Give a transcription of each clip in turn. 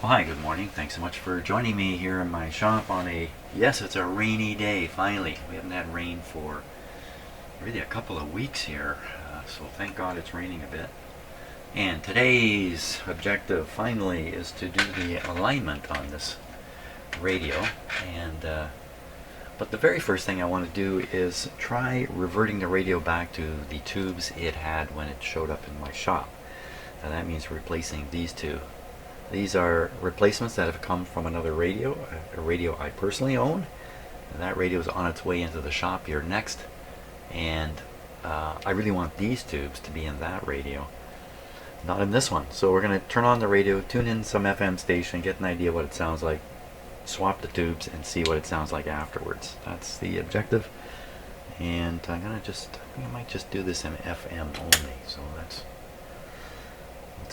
Well, hi, good morning. Thanks so much for joining me here in my shop on yes, it's a rainy day, finally. We haven't had rain for really a couple of weeks here, so thank God it's raining a bit. And today's objective, finally, is to do the alignment on this radio. But the very first thing I want to do is try reverting the radio back to the tubes it had when it showed up in my shop. And that means replacing these two. These are replacements that have come from another radio, a radio I personally own. And that radio is on its way into the shop here next. And I really want these tubes to be in that radio, not in this one. So we're going to turn on the radio, tune in some FM station, get an idea what it sounds like, swap the tubes, and see what it sounds like afterwards. That's the objective. And I might just do this in FM only. So let's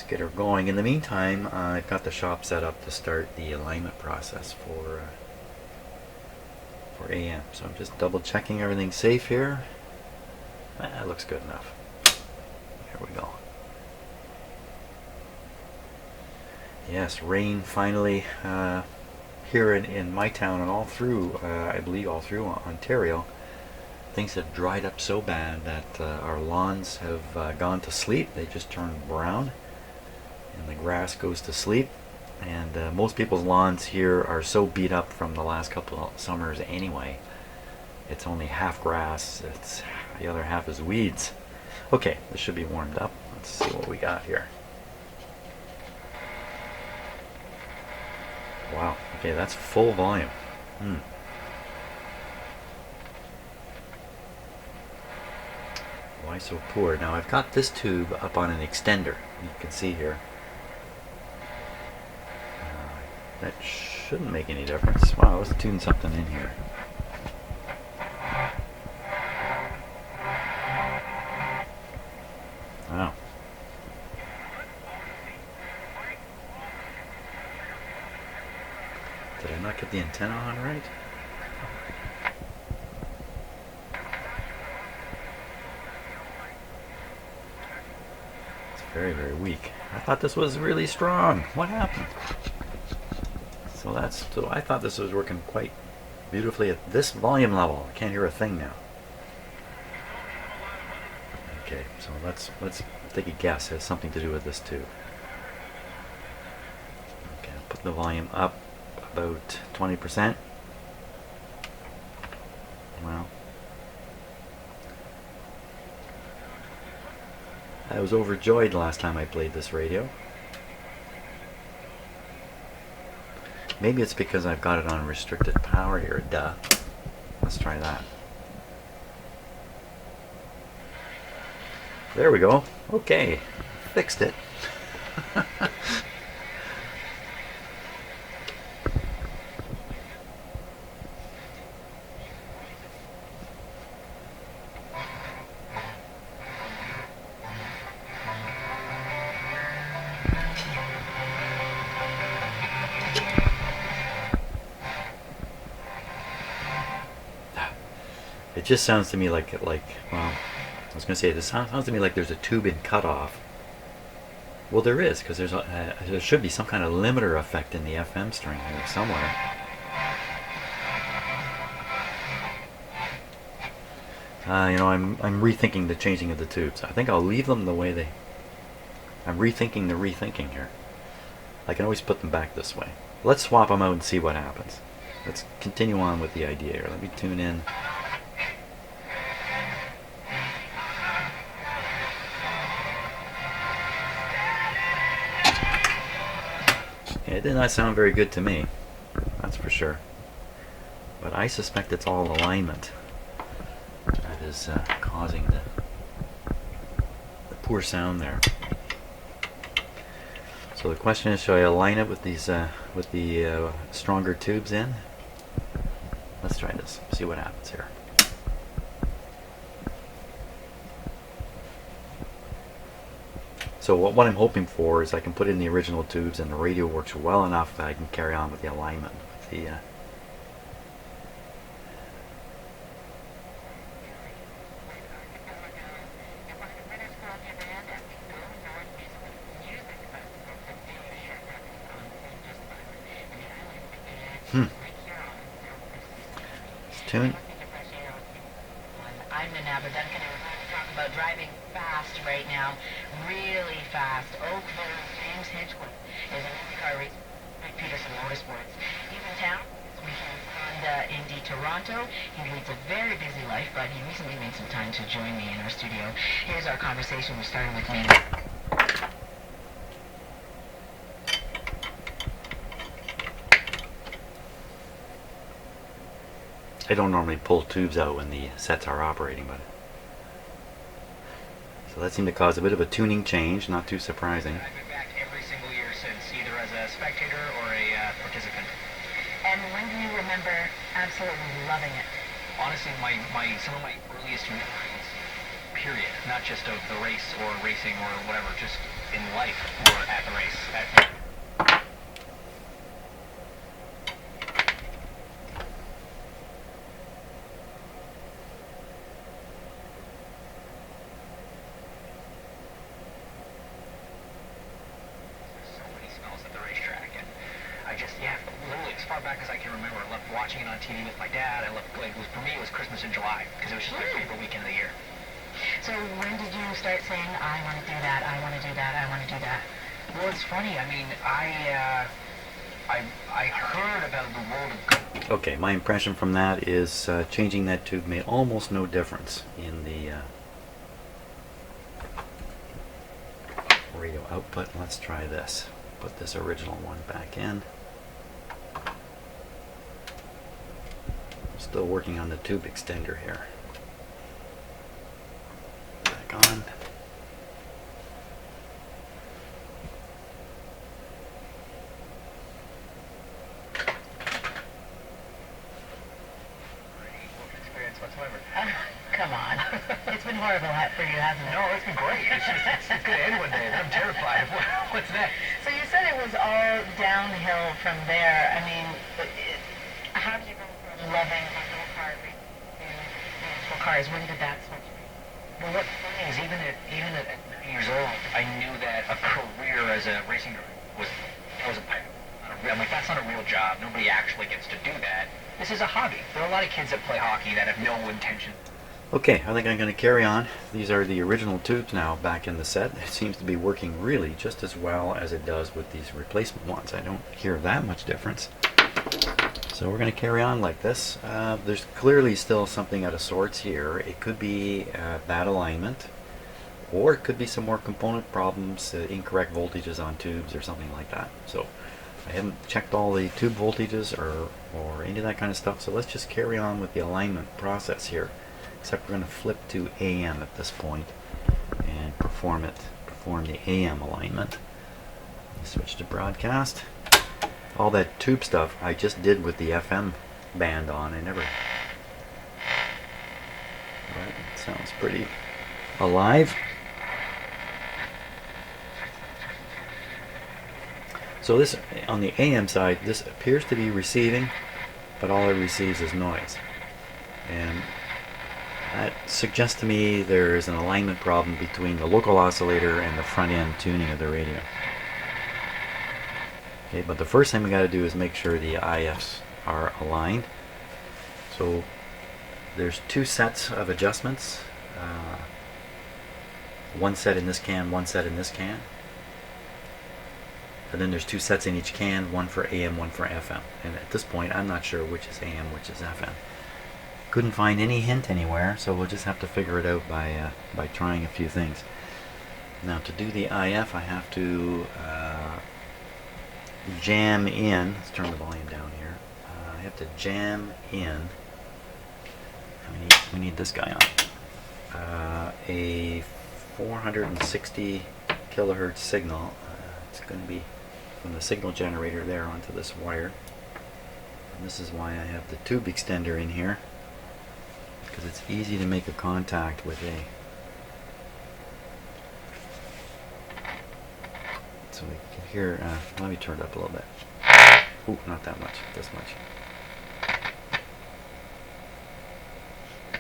get her going. In the meantime, I've got the shop set up to start the alignment process for AM. So I'm just double checking everything's safe here. That looks good enough. There we go. Yes, rain finally here in my town and all through, I believe all through Ontario. Things have dried up so bad that our lawns have gone to sleep. They just turned brown. And the grass goes to sleep, and most people's lawns here are so beat up from the last couple of summers anyway. It's only half grass, the other half is weeds. Okay, this should be warmed up. Let's see what we got here. Wow, okay, that's full volume. Why so poor? Now I've got this tube up on an extender, you can see here. That shouldn't make any difference. Wow, let's tune something in here. Wow. Did I not get the antenna on right? It's very, very weak. I thought this was really strong. What happened? So I thought this was working quite beautifully at this volume level. I can't hear a thing now. Okay, so let's take a guess. It has something to do with this too. Okay, I'll put the volume up about 20%. Well, I was overjoyed last time I played this radio. Maybe it's because I've got it on restricted power here, duh. Let's try that. There we go. Okay, fixed it. It just sounds to me like well, I was going to say, this sounds to me like there's a tube in cutoff. Well, there is, because there should be some kind of limiter effect in the FM string here somewhere. I'm rethinking the changing of the tubes. I think I'll leave them the way they. I'm rethinking the rethinking here. I can always put them back this way. Let's swap them out and see what happens. Let's continue on with the idea here. Let me tune in. It did not sound very good to me, that's for sure. But I suspect it's all alignment that is causing the poor sound there. So the question is, should I align it with these with the stronger tubes in? Let's try this. See what happens here. So what I'm hoping for is I can put in the original tubes and the radio works well enough that I can carry on with the alignment. Hmm. Let's tune. I'm Nabba Duncan, and we're going to talk about driving fast right now, really fast. Oakville, James Hinchcliffe is an IndyCar racer, Mike Peterson Motorsports. He's in town. We have Honda Indy Toronto. He leads a very busy life, but he recently made some time to join me in our studio. Here's our conversation. We're starting with me. I don't normally pull tubes out when the sets are operating, but so that seemed to cause a bit of a tuning change, not too surprising. I've been back every single year since, either as a spectator or a participant. And when do you remember absolutely loving it? Honestly, some of my earliest memories, period, not just of the race or racing or whatever, just in life, were at the race. Far back as I can remember, I loved watching it on TV with my dad. For me, it was Christmas in July, because it was just my favorite weekend of the year. So when did you start saying, I want to do that, I want to do that, I want to do that? Well, it's funny. I mean, I heard about the world of... Okay, my impression from that is changing that tube made almost no difference in the radio output. Let's try this. Put this original one back in. Still working on the tube extender here. Back on. experience whatsoever. Come on. It's been horrible for you, hasn't it? No, it's been great. It's going to end one day, and I'm terrified of what's next. So you said it was all downhill from there. I mean, how did you go from loving little car racing to municipal cars? When did that switch? Well, what's funny is even at 9 years old, I knew that a career as a racing driver was a pipe. I'm like, that's not a real job. Nobody actually gets to do that. This is a hobby. There are a lot of kids that play hockey that have no intention. Okay, I think I'm going to carry on. These are the original tubes now back in the set. It seems to be working really just as well as it does with these replacement ones. I don't hear that much difference. So we're going to carry on like this. There's clearly still something out of sorts here. It could be bad alignment, or it could be some more component problems, incorrect voltages on tubes or something like that. So I haven't checked all the tube voltages or any of that kind of stuff, so let's just carry on with the alignment process here. Except we're going to flip to AM at this point and perform the AM alignment. Switch to broadcast. All that tube stuff I just did with the FM band on. I never... But it sounds pretty alive. So this, on the AM side, this appears to be receiving, but all it receives is noise. And that suggests to me there is an alignment problem between the local oscillator and the front end tuning of the radio. Okay, but the first thing we got to do is make sure the IFs are aligned. So there's two sets of adjustments. One set in this can, one set in this can. And then there's two sets in each can, one for AM, one for FM. And at this point, I'm not sure which is AM, which is FM. Couldn't find any hint anywhere, so we'll just have to figure it out by trying a few things. Now to do the IF, I have to jam in. Let's turn the volume down here. I have to jam in. We need this guy on. A 460 kilohertz signal. It's going to be from the signal generator there onto this wire. And this is why I have the tube extender in here, because it's easy to make a contact with a... So we can hear, let me turn it up a little bit. Ooh, not that much, this much.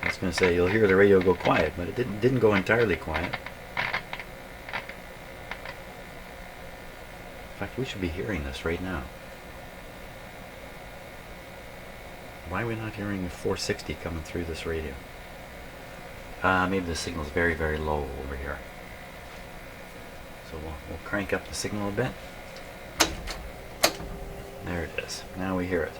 I was going to say, you'll hear the radio go quiet, but it didn't go entirely quiet. In fact, we should be hearing this right now. Why are we not hearing 460 coming through this radio? Maybe the signal's very, very low over here. So we'll crank up the signal a bit. There it is. Now we hear it.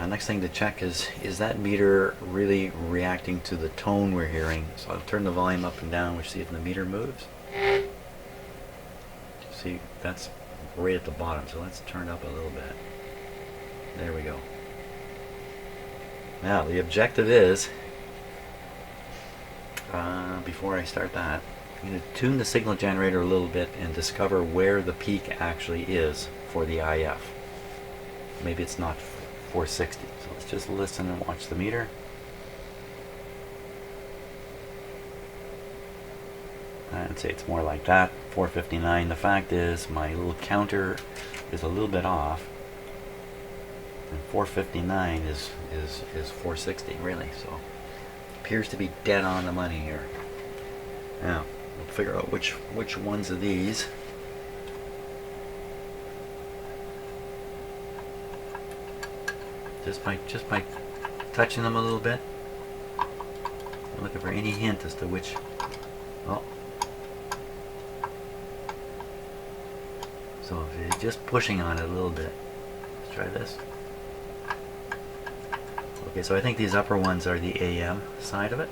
Next thing to check is that meter really reacting to the tone we're hearing? So I'll turn the volume up and down, which see if the meter moves. See, that's right at the bottom, so let's turn it up a little bit. There we go. Now the objective is, before I start that, I'm going to tune the signal generator a little bit and discover where the peak actually is for the IF. Maybe it's not 460. So let's just listen and watch the meter. I'd say it's more like that, 459. The fact is my little counter is a little bit off, and 459 is 460 really, so appears to be dead on the money here. Now we'll figure out which ones of these. Just by touching them a little bit. I'm looking for any hint as to which. Oh. So if you're just pushing on it a little bit. Let's try this. Okay, so I think these upper ones are the AM side of it.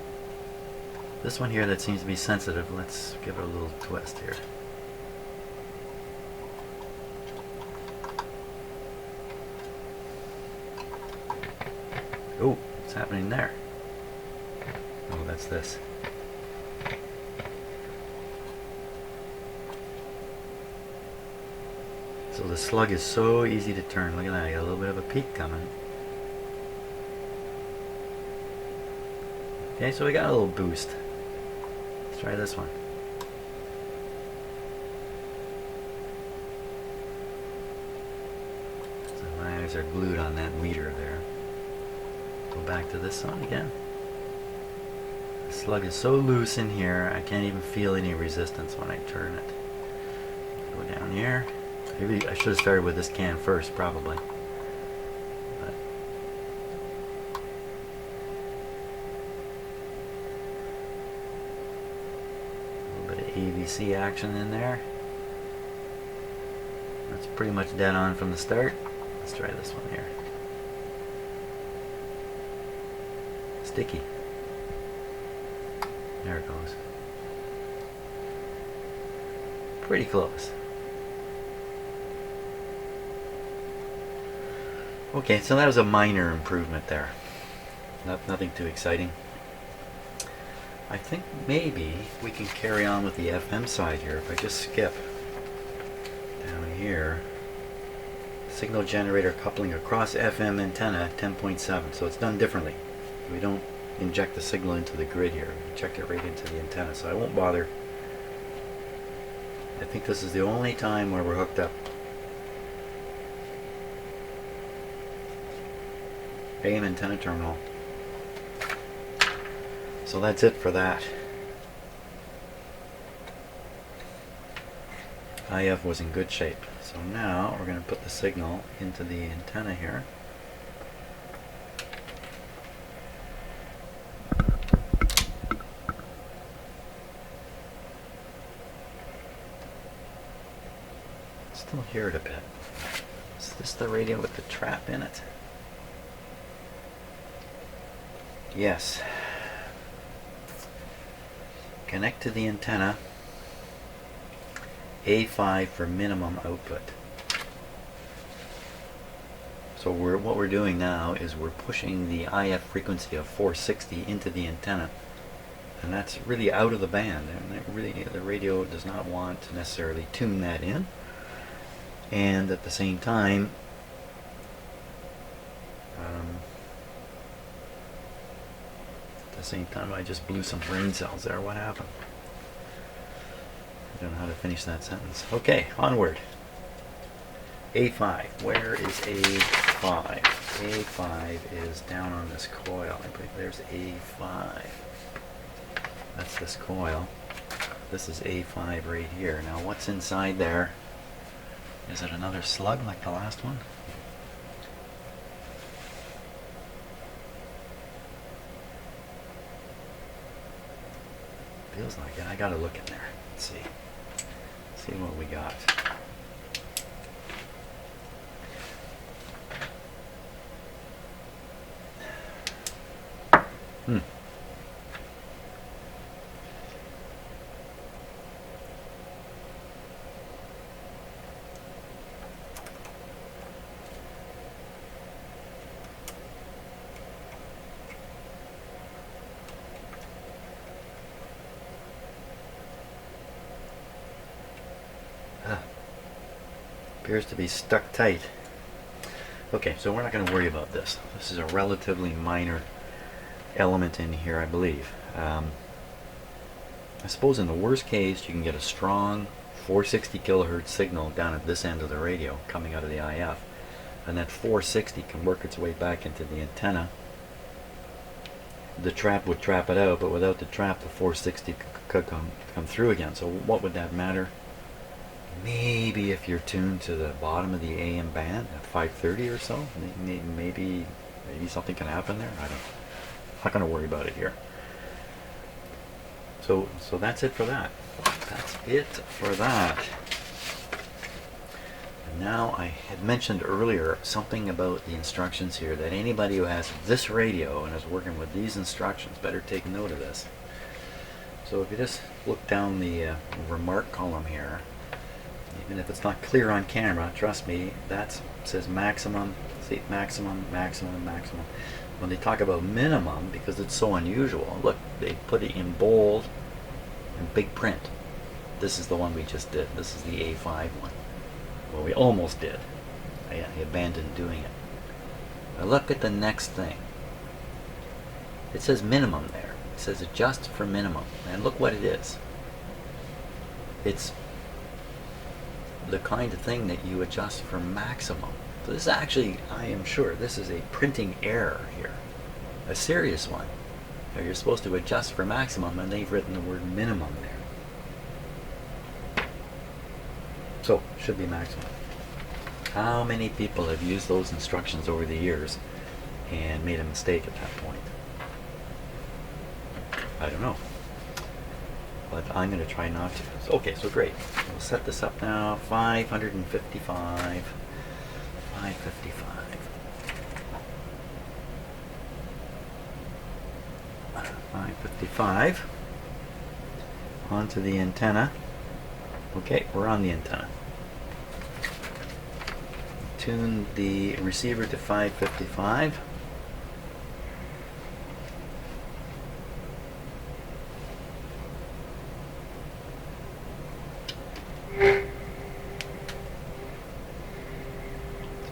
This one here that seems to be sensitive, let's give it a little twist here. Oh, what's happening there? Oh, that's this. So the slug is so easy to turn. Look at that, I got a little bit of a peak coming. Okay, so we got a little boost. Let's try this one. So my eyes are glued on that meter there. Go back to this one again. The slug is so loose in here, I can't even feel any resistance when I turn it. Go down here. Maybe I should have started with this can first, probably. But a little bit of AVC action in there. That's pretty much dead on from the start. Let's try this one here. Sticky. There it goes. Pretty close. Okay, so that was a minor improvement there. Nothing too exciting. I think maybe we can carry on with the FM side here. If I just skip down here, signal generator coupling across FM antenna 10.7. So it's done differently. We don't inject the signal into the grid here. We inject it right into the antenna. So I won't bother. I think this is the only time where we're hooked up. AM antenna terminal. So that's it for that. IF was in good shape. So now we're going to put the signal into the antenna here. Still hear it a bit. Is this the radio with the trap in it? Yes. Connect to the antenna. A5 for minimum output. So what we're doing now is we're pushing the IF frequency of 460 into the antenna, and that's really out of the band, and the radio does not want to necessarily tune that in. And at the same time, I just blew some brain cells there. What happened? I don't know how to finish that sentence. Okay, onward. A5. Where is A5? A5 is down on this coil. I believe there's A5. That's this coil. This is A5 right here. Now what's inside there? Is it another slug like the last one? Feels like it. I gotta look in there. Let's see. See what we got. Hmm. Appears to be stuck tight. Okay, so we're not going to worry about this. This is a relatively minor element in here, I believe. I suppose in the worst case you can get a strong 460 kilohertz signal down at this end of the radio coming out of the IF, and that 460 can work its way back into the antenna. The trap would trap it out, but without the trap the 460 could come through again. So what would that matter? Maybe if you're tuned to the bottom of the AM band at 530 or so, maybe something can happen there. I'm not going to worry about it here. So that's it for that. That's it for that. And now I had mentioned earlier something about the instructions here, that anybody who has this radio and is working with these instructions better take note of this. So if you just look down the remark column here, even if it's not clear on camera, trust me, that says maximum. See, maximum, maximum, maximum. When they talk about minimum, because it's so unusual, look, they put it in bold and big print. This is the one we just did. This is the A5 one. Well, we almost did. I abandoned doing it. Now look at the next thing. It says minimum there. It says adjust for minimum. And look what it is. It's the kind of thing that you adjust for maximum. So this is actually, I am sure, this is a printing error here. A serious one. Now you're supposed to adjust for maximum and they've written the word minimum there. So, should be maximum. How many people have used those instructions over the years and made a mistake at that point? I don't know. But I'm going to try not to. So, okay, so great. We'll set this up now. 555. 555. 555. Onto the antenna. Okay, we're on the antenna. Tune the receiver to 555.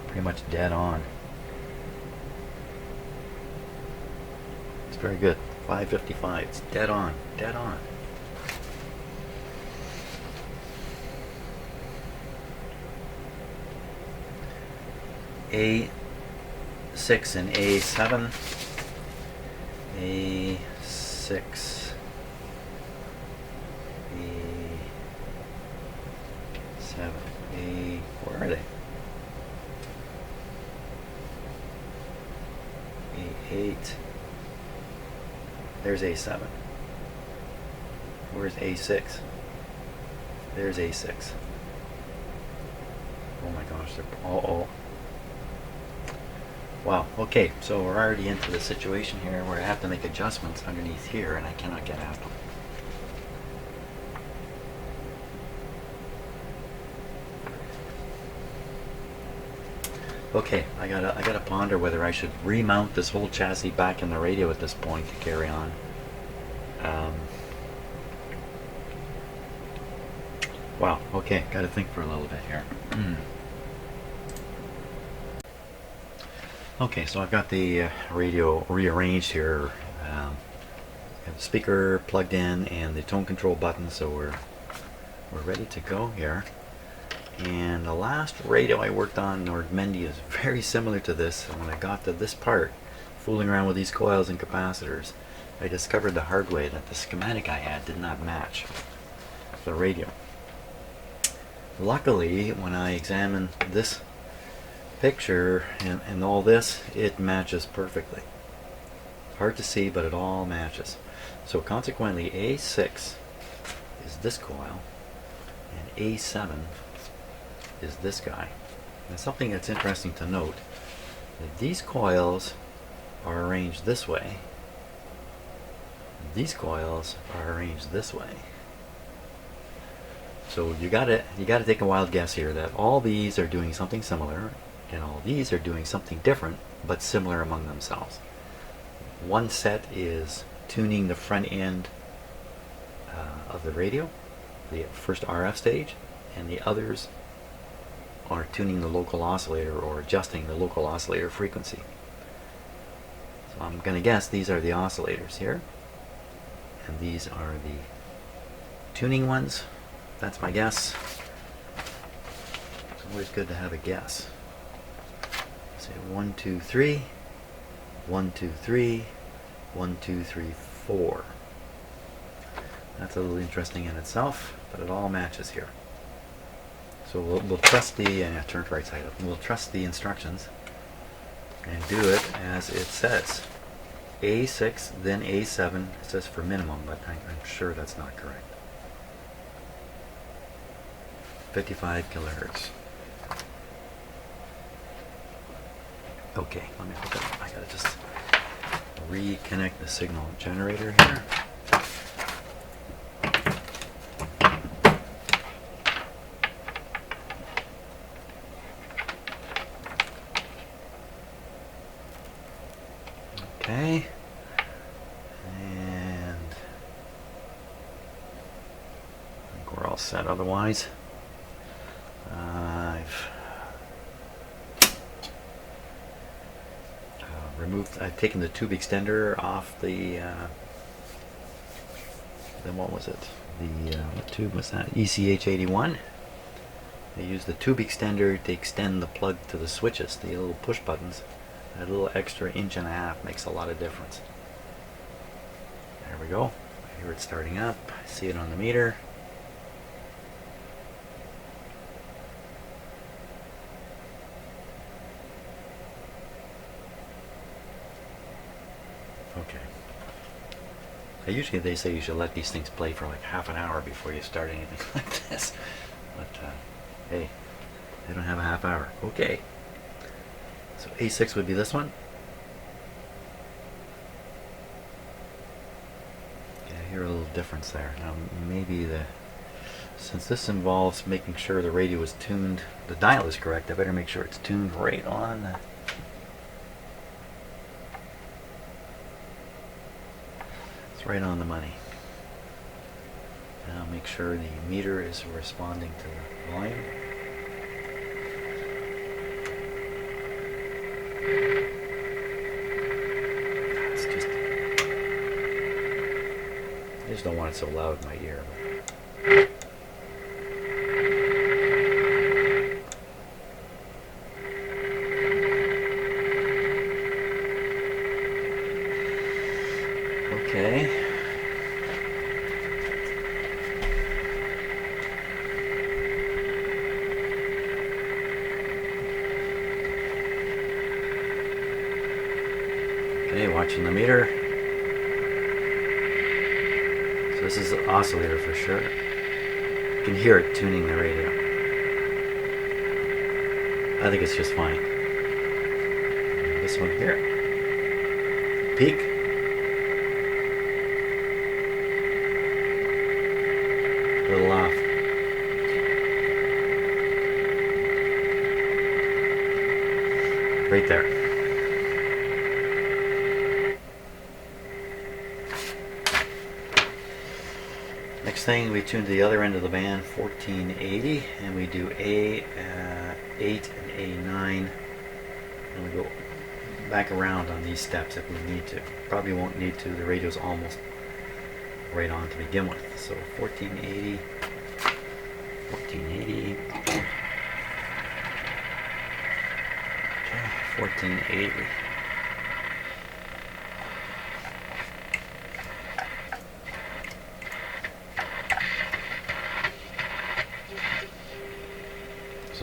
Pretty much dead on. It's very good. 555. It's dead on. Dead on. A6 and A7. A6. A7. Where are they? A8. There's A7. Where's A6? There's A6. Oh my gosh, they're all. Wow, okay, so we're already into the situation here where I have to make adjustments underneath here and I cannot get at them. Okay, I gotta ponder whether I should remount this whole chassis back in the radio at this point to carry on. Wow, okay, gotta think for a little bit here. Okay, so I've got the radio rearranged here. Have the speaker plugged in and the tone control button, so we're ready to go here. And the last radio I worked on, Nordmende, is very similar to this. And when I got to this part, fooling around with these coils and capacitors, I discovered the hard way that the schematic I had did not match the radio. Luckily, when I examine this picture and all this, it matches perfectly. Hard to see, but it all matches. So consequently, A6 is this coil, and A7 is this guy. And something that's interesting to note, that these coils are arranged this way, these coils are arranged this way. So you gotta take a wild guess here that all these are doing something similar, and all these are doing something different, but similar among themselves. One set is tuning the front end of the radio, the first RF stage, and the others are tuning the local oscillator or adjusting the local oscillator frequency. So I'm going to guess these are the oscillators here, and these are the tuning ones. That's my guess. It's always good to have a guess. Say 1, 2, 3, 1, 2, 3, 1, 2, 3, 4. That's a little interesting in itself, but it all matches here. So we'll trust the, and I turned right side up, we'll trust the instructions and do it as it says. A6, then A7, it says for minimum, but I'm sure that's not correct. 55 kilohertz. Okay, let me hook up. I gotta just reconnect the signal generator here. Okay, and I think we're all set otherwise. I've taken the tube extender off the, then what was it? What tube was that? ECH81. I use the tube extender to extend the plug to the switches, the little push buttons. That little extra inch and a half makes a lot of difference. There we go. I hear it starting up. I see it on the meter. Okay. Usually they say you should let these things play for like half an hour before you start anything like this. But hey, they don't have a half hour. Okay. So A6 would be this one. Yeah, I hear a little difference there. Now maybe since this involves making sure the radio is tuned, the dial is correct, I better make sure it's tuned right on. It's right on the money. Now make sure the meter is responding to the volume. I just don't want it so loud in my ear. Okay. Okay, watching the meter. This is the oscillator for sure. You can hear it tuning the radio. I think it's just fine. This one here. Peak. A little off. Right there. Next thing, we tune to the other end of the band, 1480, and we do A8 and A9, and we go back around on these steps if we need to. Probably won't need to, the radio's almost right on to begin with. So 1480, 1480, okay, 1480.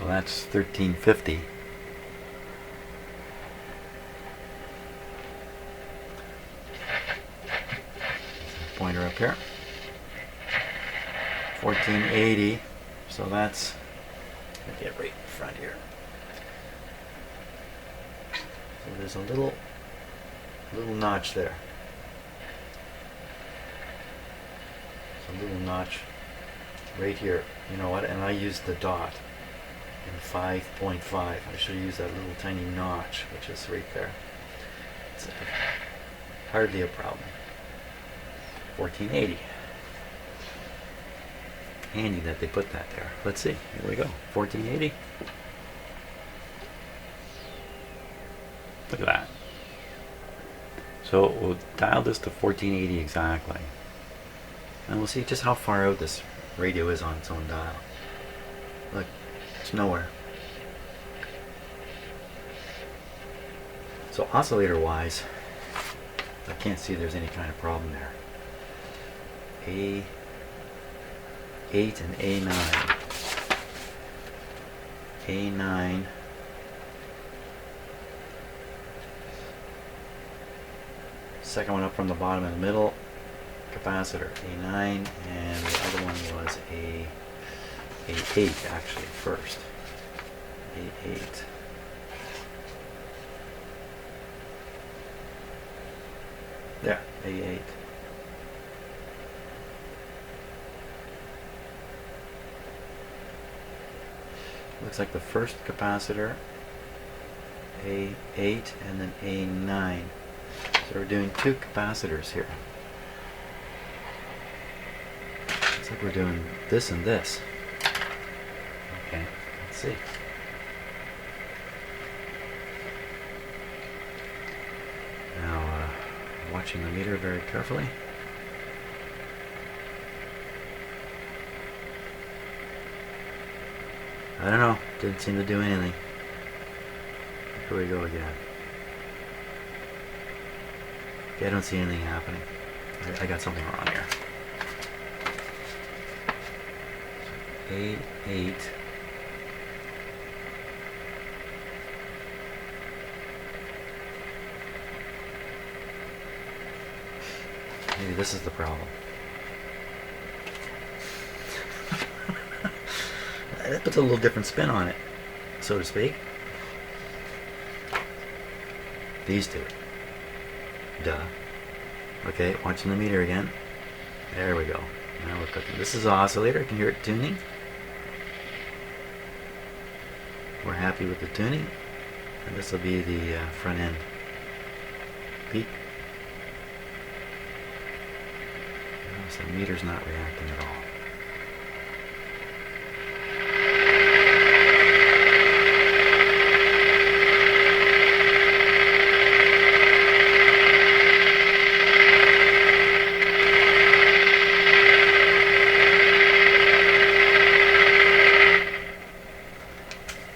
So that's 1350. Pointer up here. 1480. So that's, let me get right in front here. So there's a little notch there. It's a little notch right here. You know what? And I used the dot in 5.5. I should use that little tiny notch, which is right there. It's hardly a problem. 1480. Handy that they put that there. Let's see. Here we go. 1480. Look at that. So we'll dial this to 1480 exactly. And we'll see just how far out this radio is on its own dial. Look, it's nowhere. So oscillator wise, I can't see there's any kind of problem there. A8 and A9. A9. Second one up from the bottom in the middle, capacitor A9, and the other one was A8 actually first. A8. There, A8. Looks like the first capacitor, A8, and then A9. So we're doing two capacitors here. Looks like we're doing this and this. Okay, let's see. Now, watching the meter very carefully. I don't know, didn't seem to do anything. Here we go again. Okay, I don't see anything happening. I got something wrong here. A8. Maybe this is the problem. That puts a little different spin on it, so to speak. These two. Duh. Okay, watching the meter again. There we go. Now we're cooking. This is an oscillator. You can hear it tuning. We're happy with the tuning. And this will be the front end peak. So the meter's not reacting at all.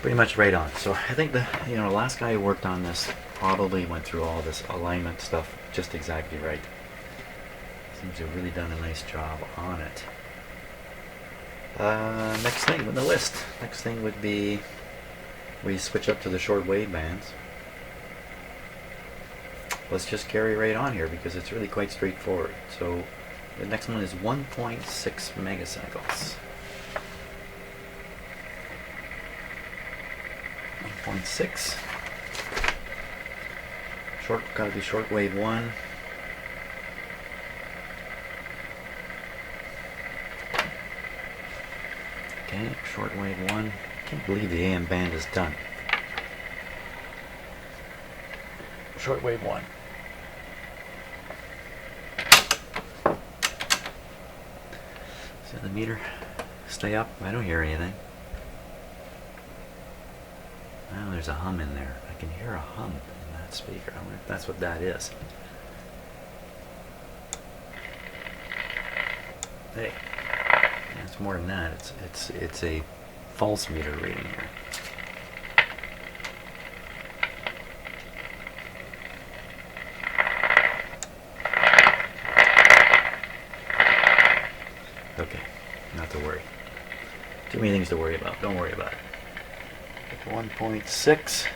Pretty much right on. So I think the last guy who worked on this probably went through all this alignment stuff just exactly right. Seems to have really done a nice job on it. Next thing on the list. Next thing would be we switch up to the shortwave bands. Let's just carry right on here because it's really quite straightforward. So the next one is 1.6 megacycles. 1.6. Gotta be shortwave 1. Okay, shortwave 1. Can't believe the AM band is done. Shortwave 1. So the meter stay up. I don't hear anything. Well, there's a hum in there. I can hear a hum in that speaker. I wonder if that's what that is. Hey, it's more than that. It's a false meter reading here. Okay, not to worry. Too many things to worry about. Don't worry about it. Pick 1.6.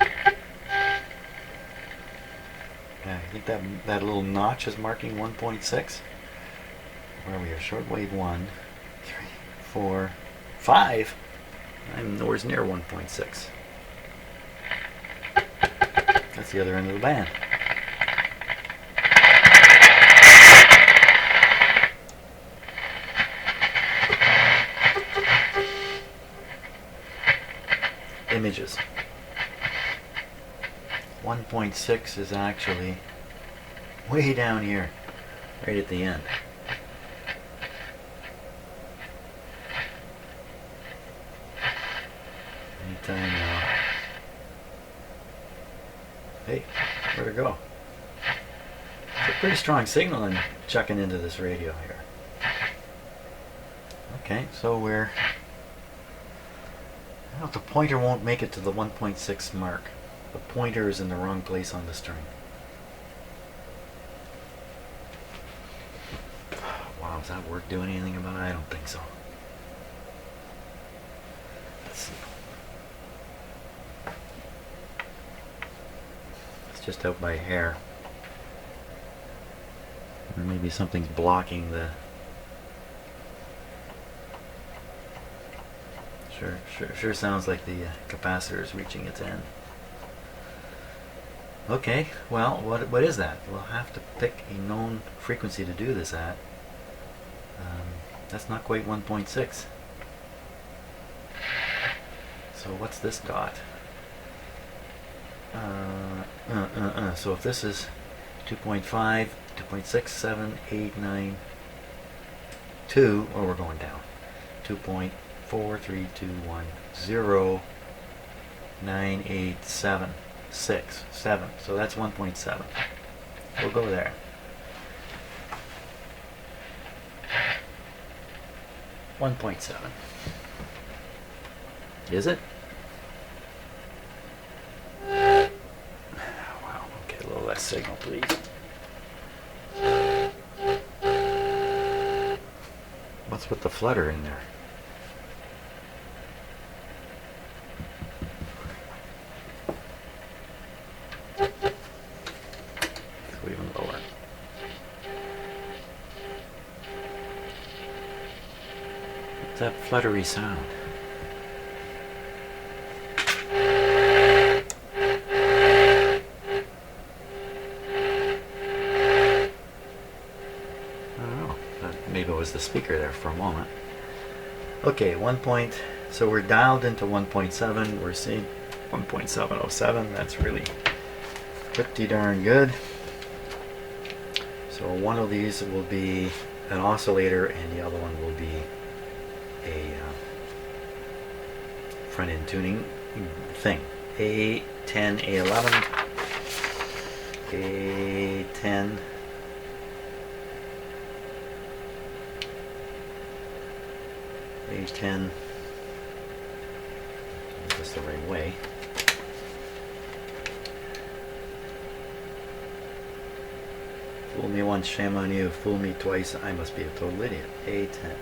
Yeah, I think that little notch is marking 1.6. Where are we? Shortwave 1, 3, 4, 5. I'm nowhere near 1.6. That's the other end of the band. Images. 1.6 is actually way down here, right at the end. Anytime now. Hey, where'd it go? It's a pretty strong signal I'm chucking into this radio here. Okay, so we're... Well, the pointer won't make it to the 1.6 mark. The pointer is in the wrong place on the string. Wow, is that work doing anything about it? I don't think so. Let's see. It's just out by a hair. Or maybe something's blocking the... Sure sounds like the capacitor is reaching its end. Okay, well, what is that? We'll have to pick a known frequency to do this at. That's not quite 1.6. So what's this dot? So if this is 2.5, 2.6, 7, 8, 9, 2, or we're going down. 2.4, 3, 2, 1, 0, 9, 8, 7, 6, 7. So that's 1.7. We'll go there. .7. Is it? Wow. Okay, a little less signal, please. What's with the flutter in there? Go even lower. What's that fluttery sound? Maybe it was the speaker there for a moment. Okay, so we're dialed into 1.7. We're seeing 1.707. That's really pretty darn good. So one of these will be an oscillator and the other one will be a front-end tuning thing. A10, A11, A10, A10, this the right way. Fool me once, shame on you. Fool me twice, I must be a total idiot. A10.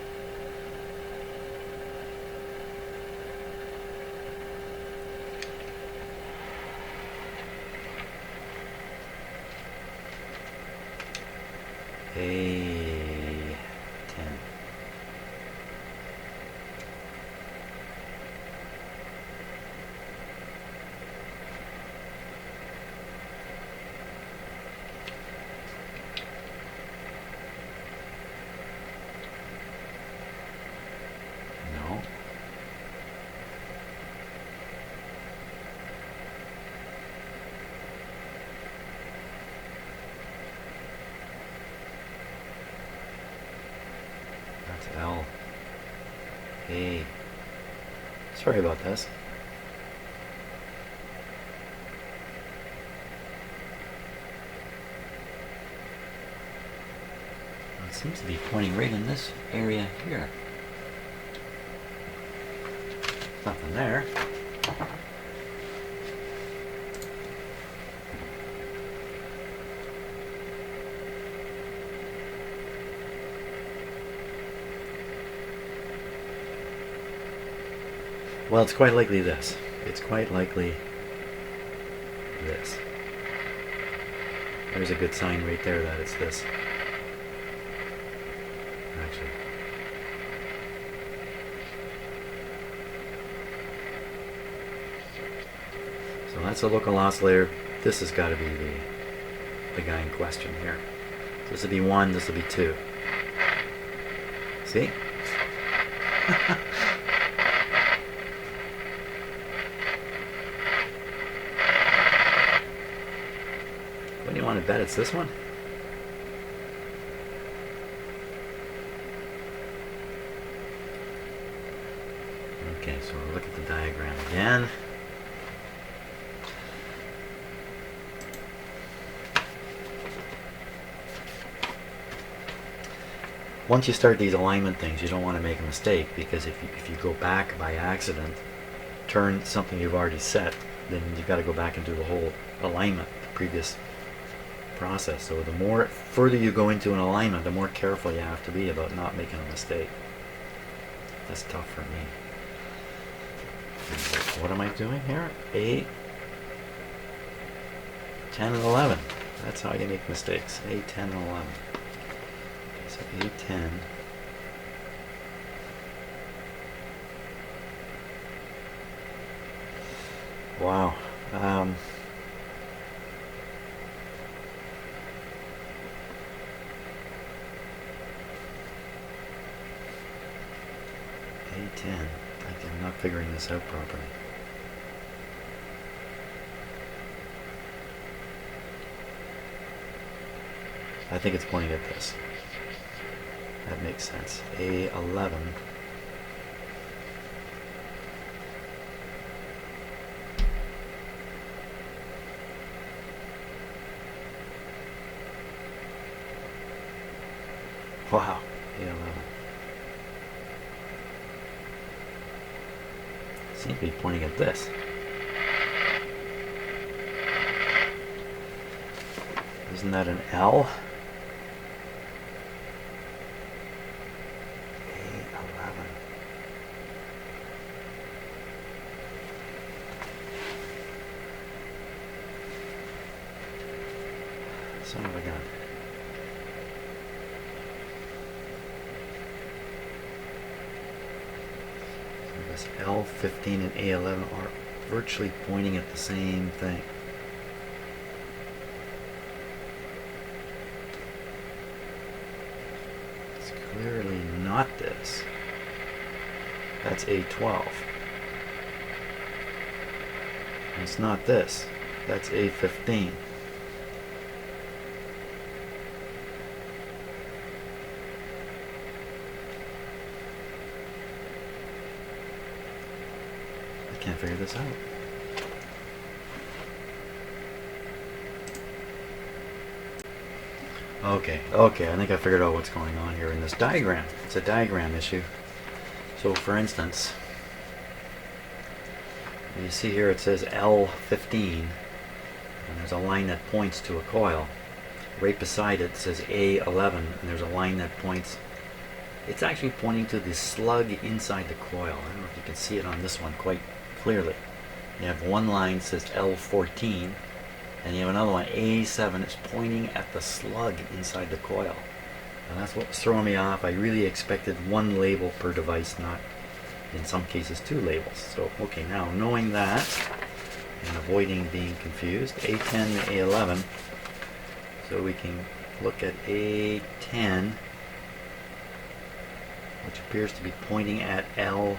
A10. No. That's L. A. Sorry about this. It seems to be pointing right in this area here. Nothing there. Well, it's quite likely this. It's quite likely this. There's a good sign right there that it's this. Actually. So that's a local oscillator. This has got to be the guy in question here. So this will be 1, this will be 2. See? What do you want to bet? It's this one? Okay, so we'll look at the diagram again. Once you start these alignment things, you don't want to make a mistake, because if you go back by accident, turn something you've already set, then you've got to go back and do the whole alignment, the previous process. So the more further you go into an alignment, the more careful you have to be about not making a mistake. That's tough for me. What am I doing here? 8, 10, and 11. That's how you make mistakes. 8, 10, and 11. So 8, 10. Wow. 8, 10. I'm not figuring this out properly. I think it's pointing at this. That makes sense. A11. Wow, A11. Seems to be pointing at this. Isn't that an L? A11. Son of a gun. This L15 and A11 are virtually pointing at the same thing. It's clearly not this. That's A12. It's not this. That's A15. Can't figure this out. Okay, I think I figured out what's going on here in this diagram. It's a diagram issue. So for instance, you see here it says L15, and there's a line that points to a coil. Right beside it says A11, and there's a line that points. It's actually pointing to the slug inside the coil. I don't know if you can see it on this one quite clearly. You have one line that says L14, and you have another one, A7. It's pointing at the slug inside the coil. And that's what's throwing me off. I really expected one label per device, not in some cases 2 labels. So, okay, now knowing that and avoiding being confused, A10 and A11. So we can look at A10, which appears to be pointing at L18.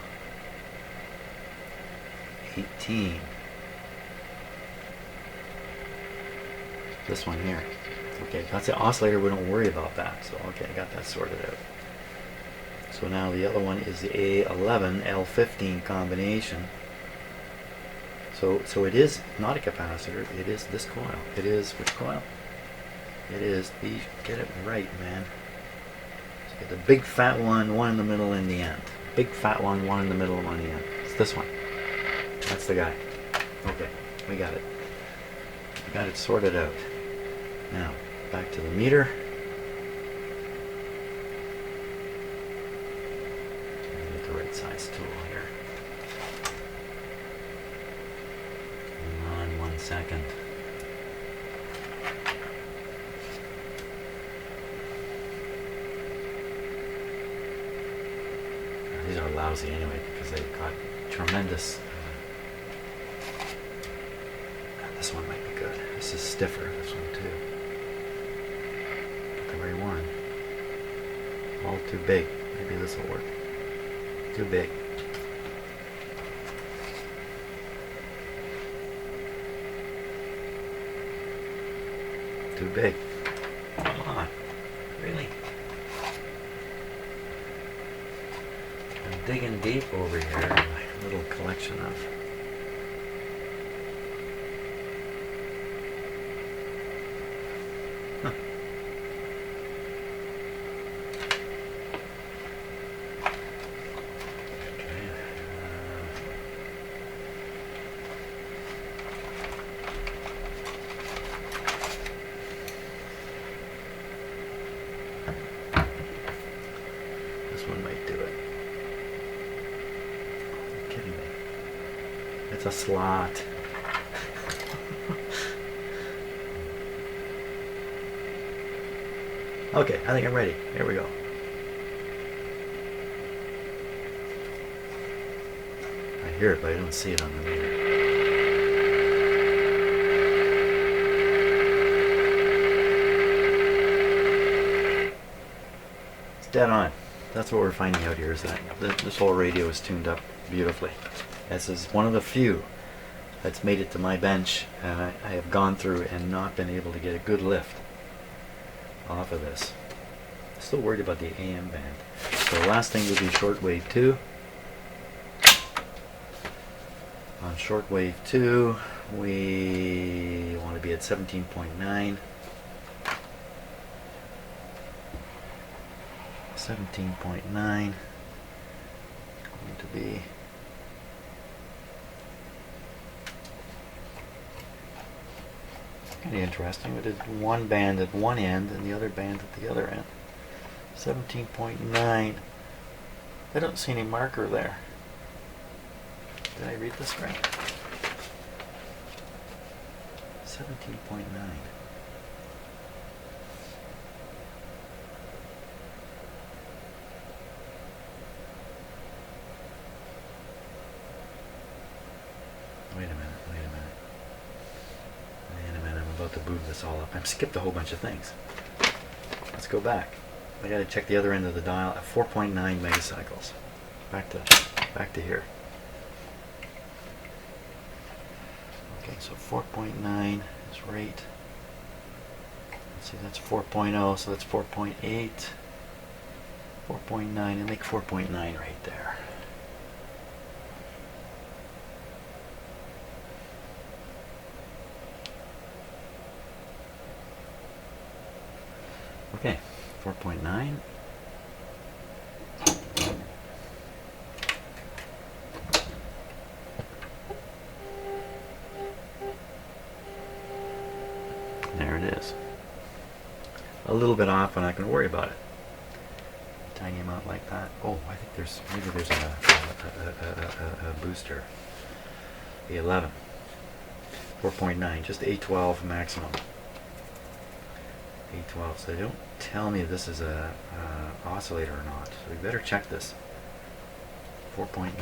This one here. Okay, that's the oscillator. We don't worry about that. So, okay, I got that sorted out. So now the other one is the A11 L15 combination. So it is not a capacitor. It is this coil. It is which coil? It is the, get it right, man. So get the big fat one in the middle, and the end. Big fat one in the middle, one in the end. It's this one. That's the guy. Okay, we got it. We got it sorted out. Now, back to the meter. Get the right size tool here. second. These are lousy anyway because they've got tremendous. This one might be good. This is stiffer. This one too. Not the right one. All too big. Maybe this will work. Too big. Too big. Come on. Really? I'm digging deep over here in my little collection of it's a slot. Okay, I think I'm ready. Here we go. I hear it, but I don't see it on the meter. It's dead on. That's what we're finding out here, is that this whole radio is tuned up beautifully. This is one of the few that's made it to my bench, and I have gone through and not been able to get a good lift off of this. Still worried about the AM band. So the last thing would be Shortwave 2. On Shortwave 2, we want to be at 17.9. 17.9. Going to be kind of interesting. We did one band at one end and the other band at the other end. 17.9. I don't see any marker there. Did I read this right? 17.9. Wait a minute. I'm about to boot this all up. I've skipped a whole bunch of things. Let's go back. I gotta check the other end of the dial at 4.9 megacycles. Back to here. Okay, so 4.9 is right. Let's see, that's 4.0, so that's 4.8. 4.9, and make 4.9 right there. Okay, 4.9. There it is. A little bit off, and I can worry about it. Tiny amount like that. Oh, I think maybe there's a booster. The 11. 4.9, just A12 maximum. A12, so they don't tell me if this is a oscillator or not, so we better check this. 4.9.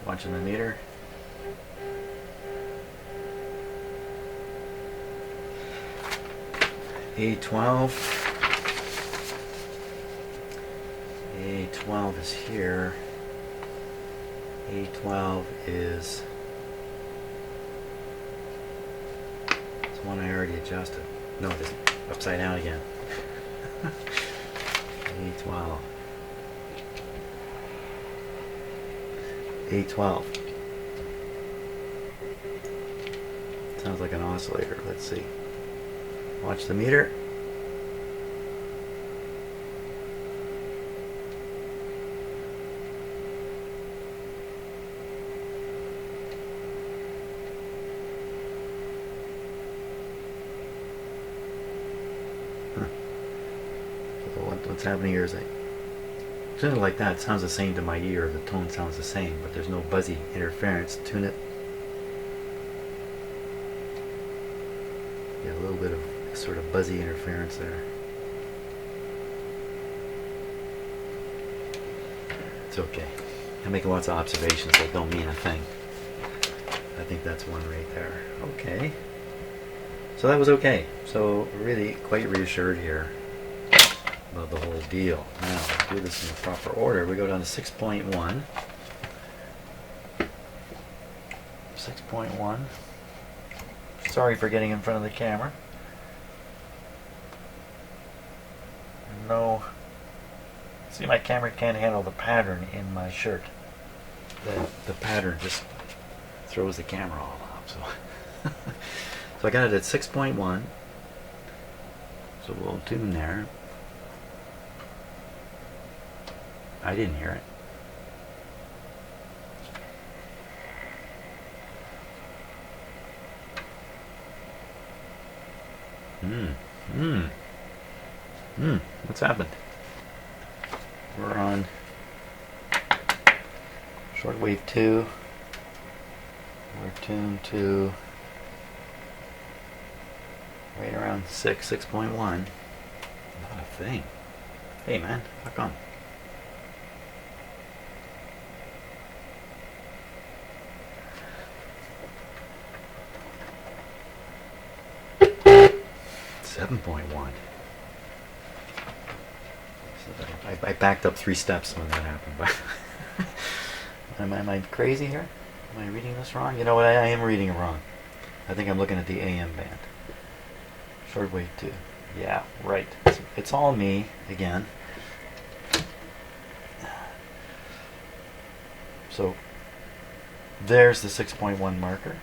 Watching the meter. A12. A12 is here. A12 is it's one I already adjusted. No, it isn't. Upside down again. A12. A12. Sounds like an oscillator. Let's see. Watch the meter. what's happening here is tune it like that. It sounds the same to my ear. The tone sounds the same, but there's no buzzy interference. Tune it. Yeah, a little bit of sort of buzzy interference there. It's okay. I'm making lots of observations that don't mean a thing. I think that's one right there. Okay. So that was okay. So really quite reassured here about the whole deal. Now, do this in the proper order. We go down to 6.1. 6.1. Sorry for getting in front of the camera. No. See, my camera can't handle the pattern in my shirt. The pattern just throws the camera all off. So, so I got it at 6.1. So we'll tune there. I didn't hear it. What's happened? We're on Shortwave 2. We're tuned to right around 6.1. Not a thing. Hey man, how come? I backed up 3 steps when that happened. But am I crazy here? Am I reading this wrong? You know what? I am reading it wrong. I think I'm looking at the AM band. Shortwave 2. Yeah, right. It's all me again. So there's the 6.1 marker.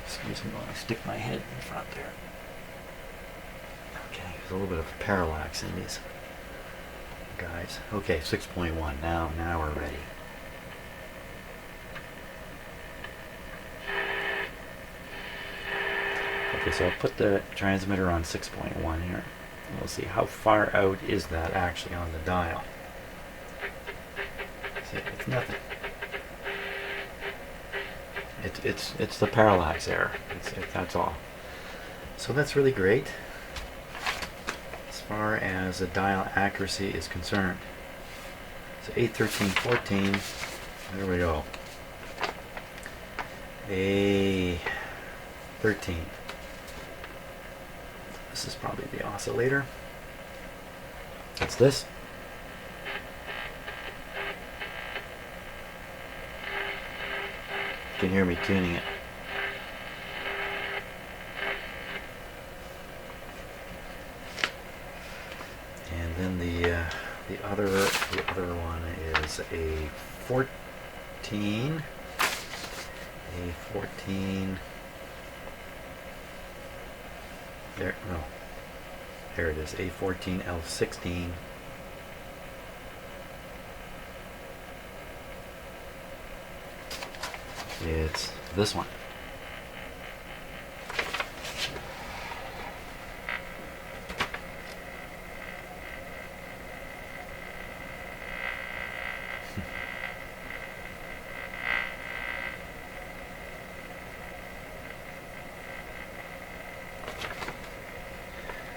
Excuse me while I stick my head in front there. Okay, there's a little bit of parallax in these guys. Okay, 6.1. Now we're ready. Okay, so I'll put the transmitter on 6.1 here. And we'll see how far out is that actually on the dial. See, it's nothing. It's the parallax error. That's all. So that's really great as far as the dial accuracy is concerned. So 8, 13, 14. There we go. A 13. This is probably the oscillator. That's this. You can hear me tuning it. And then the other one is a 14. A 14. There it is. A14 L16. It's this one.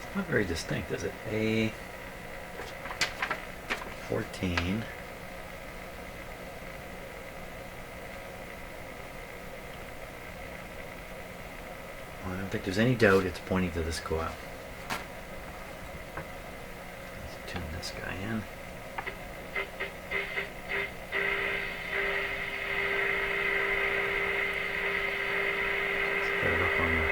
It's not very distinct, is it? A14. I don't think there's any doubt it's pointing to this coil. Let's tune this guy in. Let's get it up on the...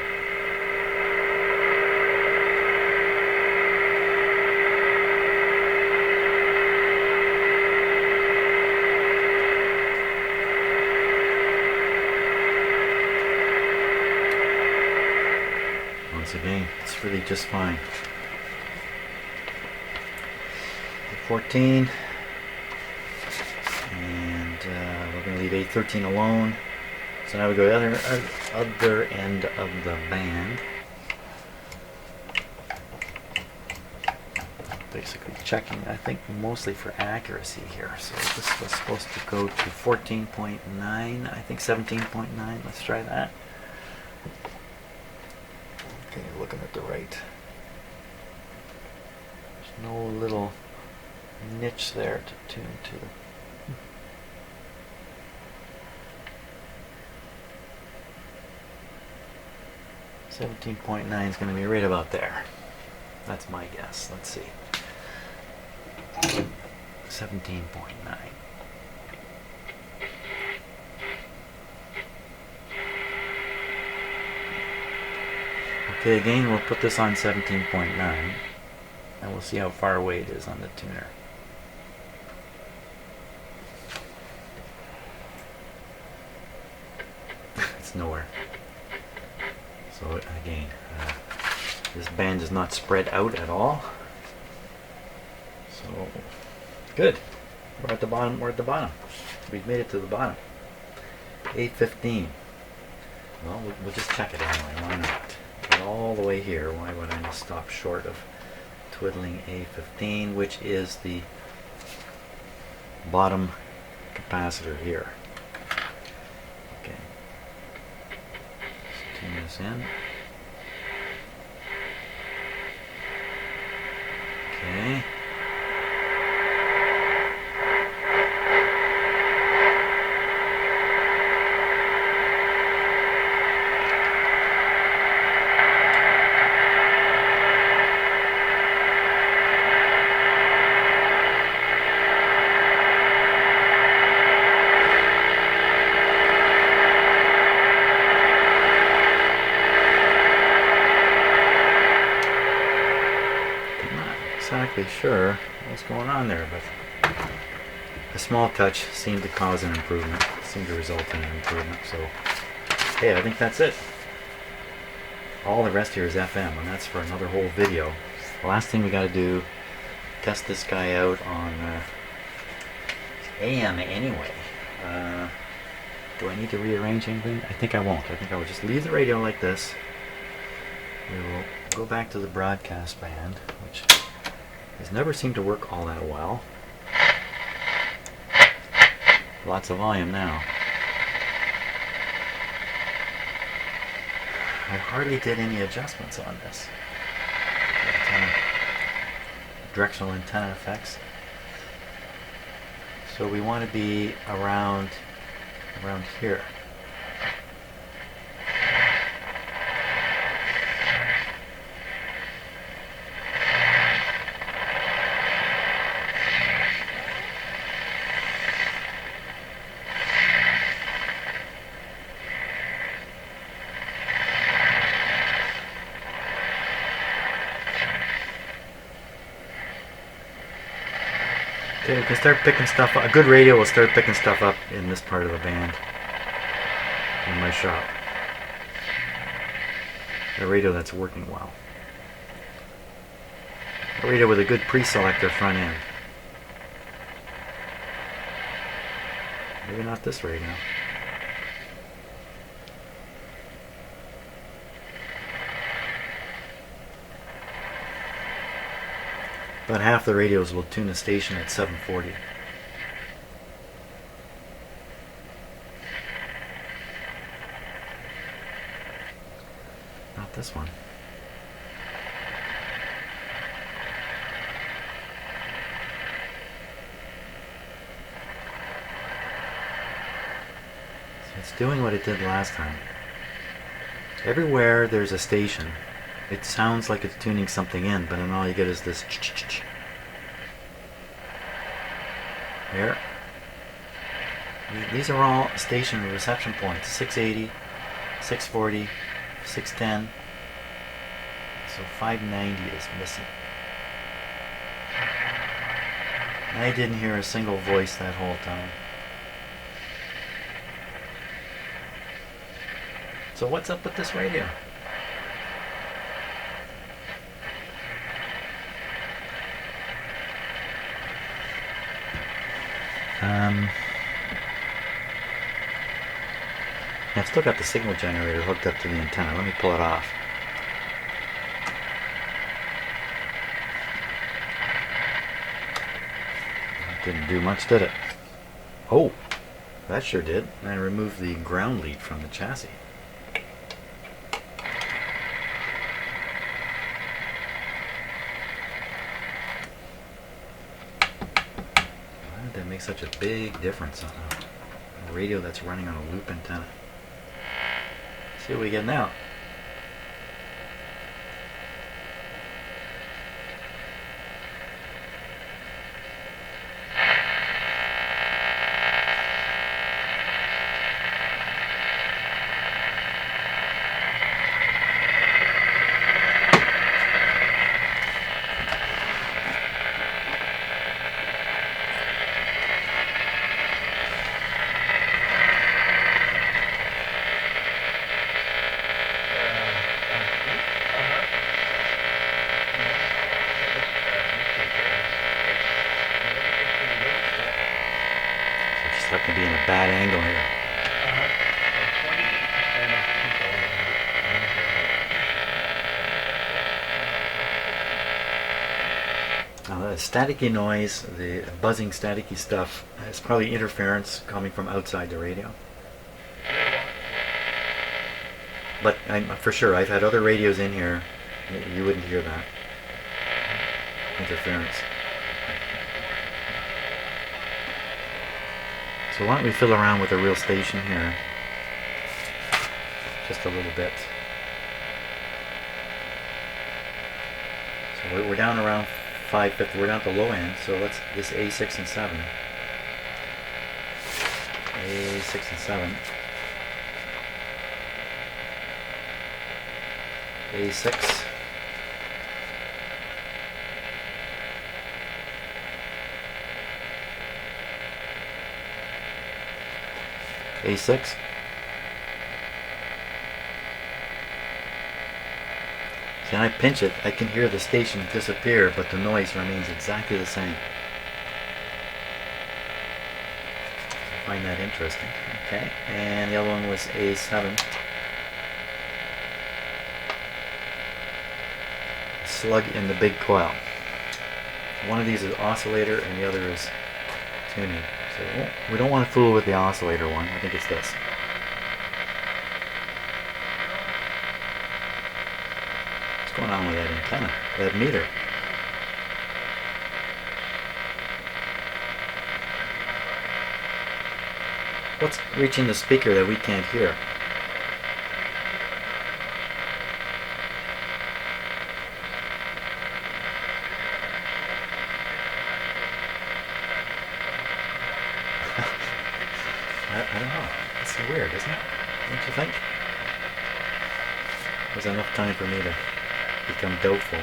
Again, it's really just fine. 14, and we're going to leave A13 alone. So now we go to the other end of the band. basically checking, I think, mostly for accuracy here. So this was supposed to go to 14.9, I think 17.9. Let's try that. Okay, looking at the right. There's no little niche there to tune to. 17.9 is going to be right about there. That's my guess. Let's see. 17.9. Okay, again, we'll put this on 17.9 and we'll see how far away it is on the tuner. It's nowhere. So again, this band is not spread out at all. So good. We're at the bottom. We're at the bottom. We've made it to the bottom. 8:15. Well, we'll just check it anyway. Why not? We're all the way here. Why would I stop short of twiddling A15, which is the bottom capacitor here? Okay. Let's tune this in. Okay. Exactly sure what's going on there, but a small touch seemed to cause an improvement, seemed to result in an improvement. So, hey, I think that's it. All the rest here is FM, and that's for another whole video. The last thing we got to do, test this guy out on AM anyway. Do I need to rearrange anything? I think I won't. I think I will just leave the radio like this. We will go back to the broadcast band, which has never seemed to work all that well. Lots of volume now. I hardly did any adjustments on this. Directional antenna effects. So we want to be around here. Okay, we can start picking stuff up. A good radio will start picking stuff up in this part of the band in my shop. A radio that's working well. A radio with a good pre-selector front end. Maybe not this radio. About half the radios will tune a station at 740. Not this one. So it's doing what it did last time. Everywhere there's a station, it sounds like it's tuning something in, but then all you get is this ch-ch-ch. Here. These are all station reception points. 680, 640, 610. So 590 is missing. I didn't hear a single voice that whole time. So what's up with this radio? I've still got the signal generator hooked up to the antenna. Let me pull it off. Didn't do much, did it? Oh, that sure did. And I removed the ground lead from the chassis. Why did that make such a big difference on a radio that's running on a loop antenna? See what we get now. Just have to be in a bad angle here. Now the staticky noise, the buzzing staticky stuff, is probably interference coming from outside the radio. But for sure, I've had other radios in here, you wouldn't hear that interference. So why don't we fiddle around with a real station here, just a little bit. So we're down around 550, we're down at the low end, so let's, this A6 and 7. A6 and 7. A6. A6. See, when I pinch it, I can hear the station disappear, but the noise remains exactly the same. I find that interesting. Okay, and the other one was A7. Slug in the big coil. One of these is oscillator and the other is tuning. So we don't want to fool with the oscillator one. I think it's this. What's going on with that antenna? That meter? What's reaching the speaker that we can't hear? I don't know. It's weird, isn't it? Don't you think? There's enough time for me to become doubtful.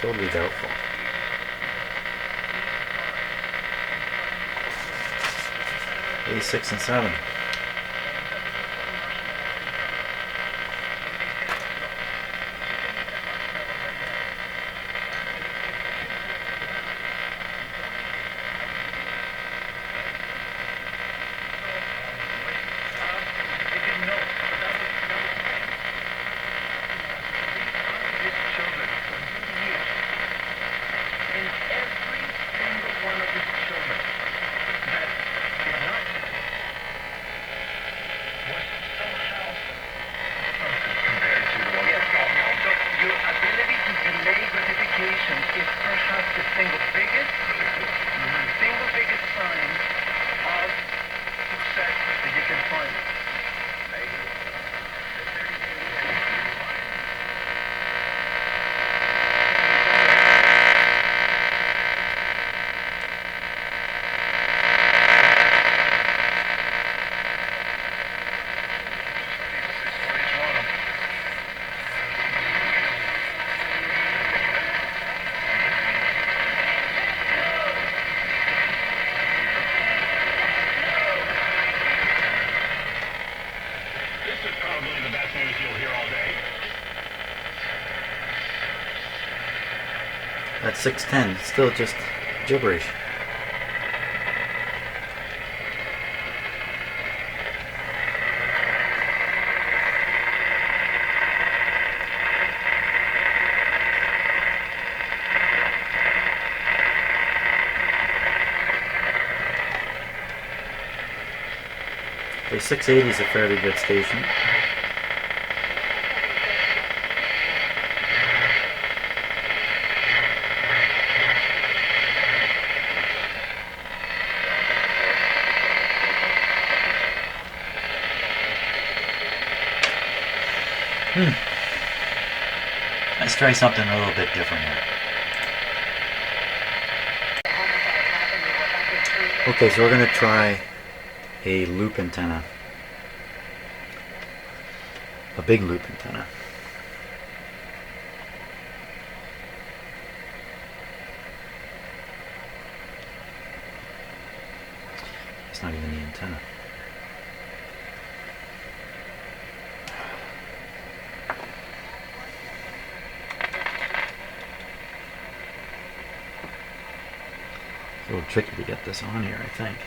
Totally doubtful. A6 and 7. That's 610. It's still just gibberish. Okay, 680 is a fairly good station. Let's try something a little bit different here. Okay, so we're going to try a loop antenna. A big loop antenna. It's not even the antenna. It's a little tricky to get this on here, I think.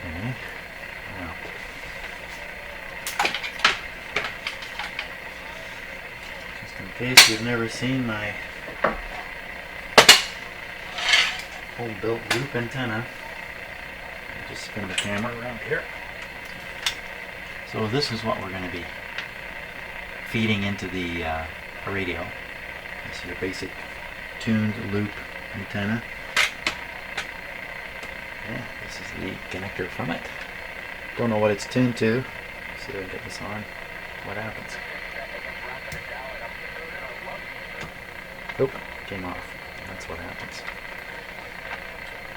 Okay. Now. Just in case you've never seen my home built loop antenna, I'll just spin the camera around here. So this is what we're going to be feeding into the radio. This is your basic tuned loop antenna. Yeah, this is the connector from it. Don't know what it's tuned to. Let's see if I can get this on. What happens? Oop, came off. That's what happens.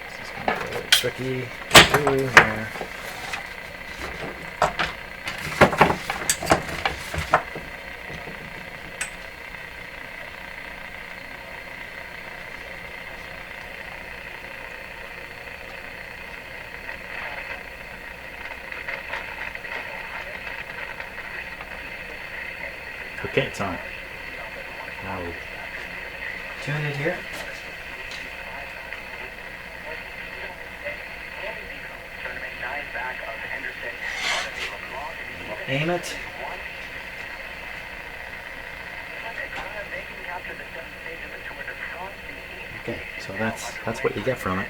This is going to be really tricky to do here. Okay, it's on. Now we'll tune it here. We'll aim it. Okay, so that's what you get from it.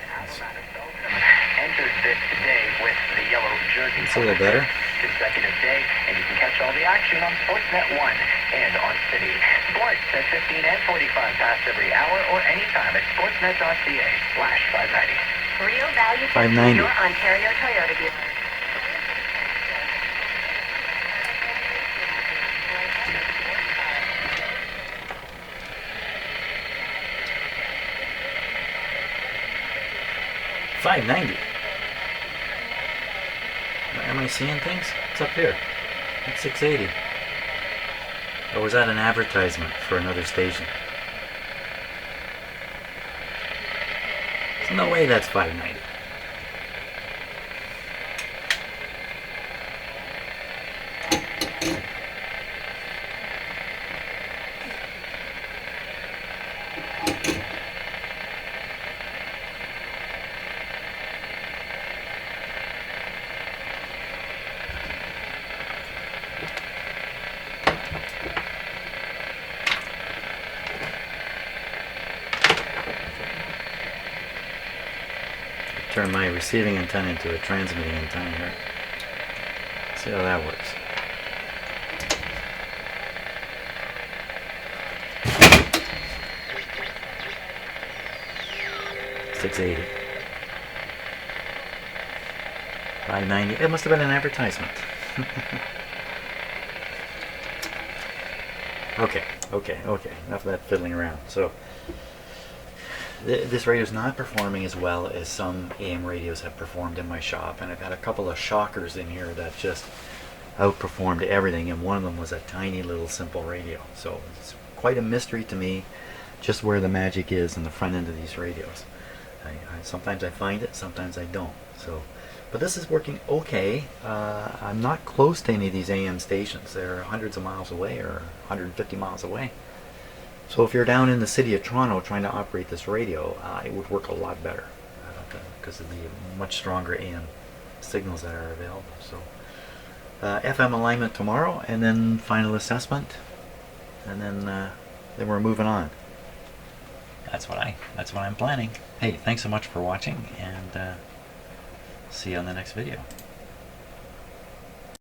It's a little better. Consecutive day, and you can catch all the action on Sportsnet 1 and on City. Sports at 15 and 45 past every hour or anytime at sportsnet.ca/590. Real value for 590. your Ontario Toyota dealer. $5.90. Am I seeing things? It's up here. It's 680. Or was that an advertisement for another station? There's no way that's 590. Turn my receiving antenna into a transmitting antenna here. See how that works. $680. $5.90. It must have been an advertisement. Okay. Enough of that fiddling around. So this radio is not performing as well as some AM radios have performed in my shop, and I've had a couple of shockers in here that just outperformed everything, and one of them was a tiny little simple radio. So it's quite a mystery to me just where the magic is in the front end of these radios. Sometimes I find it, sometimes I don't. So, but this is working okay. I'm not close to any of these AM stations. They're hundreds of miles away or 150 miles away. So if you're down in the city of Toronto trying to operate this radio, it would work a lot better because of the much stronger AM signals that are available. So FM alignment tomorrow, and then final assessment, and then we're moving on. That's what I'm planning. Hey, thanks so much for watching, and see you on the next video.